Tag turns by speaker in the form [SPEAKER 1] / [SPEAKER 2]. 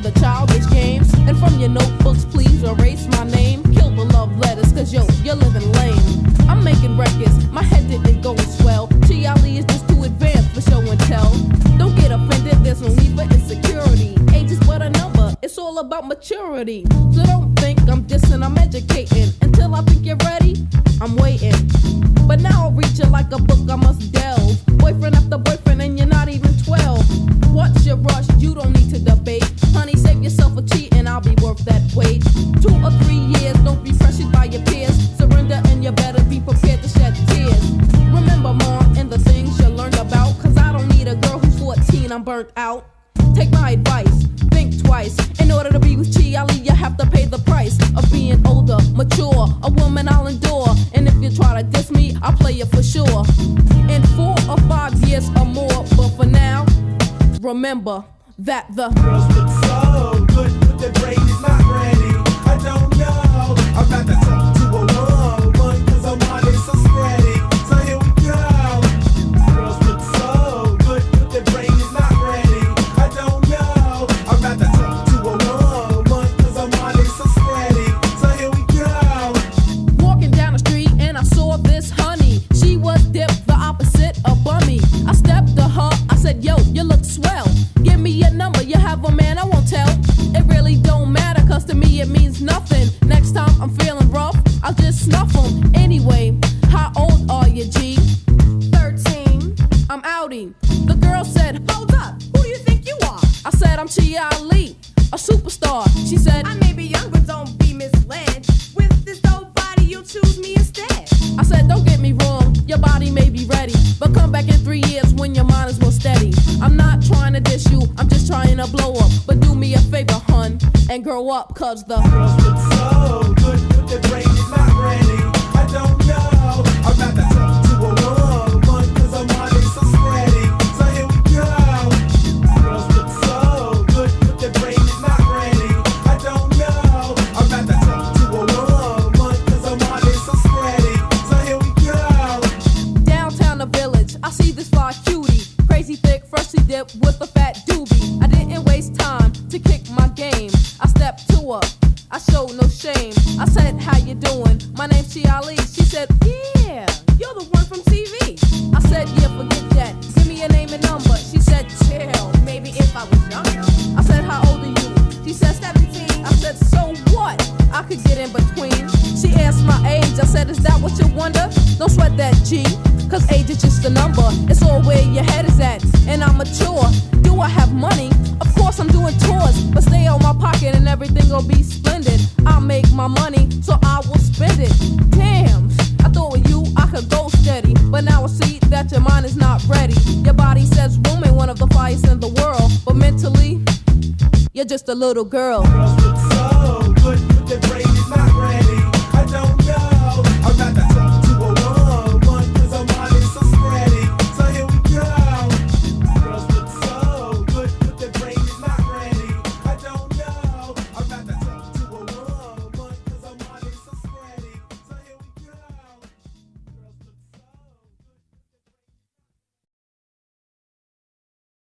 [SPEAKER 1] the childish games. And from your notebooks, please erase my name. Kill the love letters, cause yo, you're living lame. I'm making records, my head didn't go as well. Chiali is just too advanced for show and tell. Don't get offended, there's no need for insecurity. Age is but a number, it's all about maturity. So don't think I'm dissing, I'm educating. Until I think you're ready, I'm waiting. But now I'll read you like a book, I must delve. Boyfriend after boyfriend and you're not even 12. What's your rush? You don't need to debate. Honey, save yourself a cheat and I'll be worth that wait. 2 or 3 years, don't be pressured by your peers. Surrender and you better be prepared to shed tears. Remember mom and the things you learned about. Cause I don't need a girl who's 14, I'm burnt out. Take my advice, think twice. In order to be with Chiali, you have to pay the price of being older, mature. A woman I'll endure. And if you try to diss me, I'll play you for sure. In 4 or 5 years or more. But for now, remember that the
[SPEAKER 2] girls look so good, but their brain is not ready. I don't know. I'm about to talk to a woman, cause I'm on it so spready. So here we go. Girls look so good, but their brain is not ready. I don't know. I'm about to talk to a woman, cause I'm on it so spready. So here we go.
[SPEAKER 1] Walking down the street and I saw this honey. She was dipped the opposite of bummy. I stepped to her, I said, yo, you look swell. Give me your number, you have a man, I won't tell. It really don't matter, cause to me it means nothing. Next time I'm feeling rough, I'll just snuff them. Anyway, how old are you, G? 13. I'm outie. The girl said, hold up, who do you think you are? I said, I'm Chiali, a superstar. She said,
[SPEAKER 3] I may be young, but don't be misled. With this dope body, you'll choose me instead.
[SPEAKER 1] I said, don't get me wrong, your body may be ready, but come back in 3 years when your mind is more steady. I'm not trying to diss you, I'm just trying to blow up. But do me a favor, hun, and grow up, cause the
[SPEAKER 2] girls look so good, but their brain is not ready. I don't know. I'm about to talk to a woman, cause I'm on it so spready. So here we go. Girls look so good, but their brain is not ready. I don't know. I'm about to talk to a woman, cause I'm on it so spready. So here we go.
[SPEAKER 1] downtown the village, I see this fly cutie. Crazy thick, freshly dipped with a fat doobie. I didn't waste time to kick my game. I stepped to her, I showed no shame. I said, how you doing? My name's Chiali. She said, yeah, you're the one from TV. I said, yeah, forget that. Give me your name and number. She said, chill, maybe if I was younger. I said, how old are you? She said, 17. I said, so what? I could get in between. She asked my age. I said, is that what you wonder? Don't sweat that G, cause age is just a number. It's all where your head is at, and I'm mature. Do I have money? Of course I'm doing tours, but stay on my pocket and everything will be splendid. I'll make my money, so I will spend it. Damn, I thought with you I could go steady, but now I see that your mind is not ready. Your body says woman, one of the finest in the world, but mentally, you're just a little girl.
[SPEAKER 2] Girls look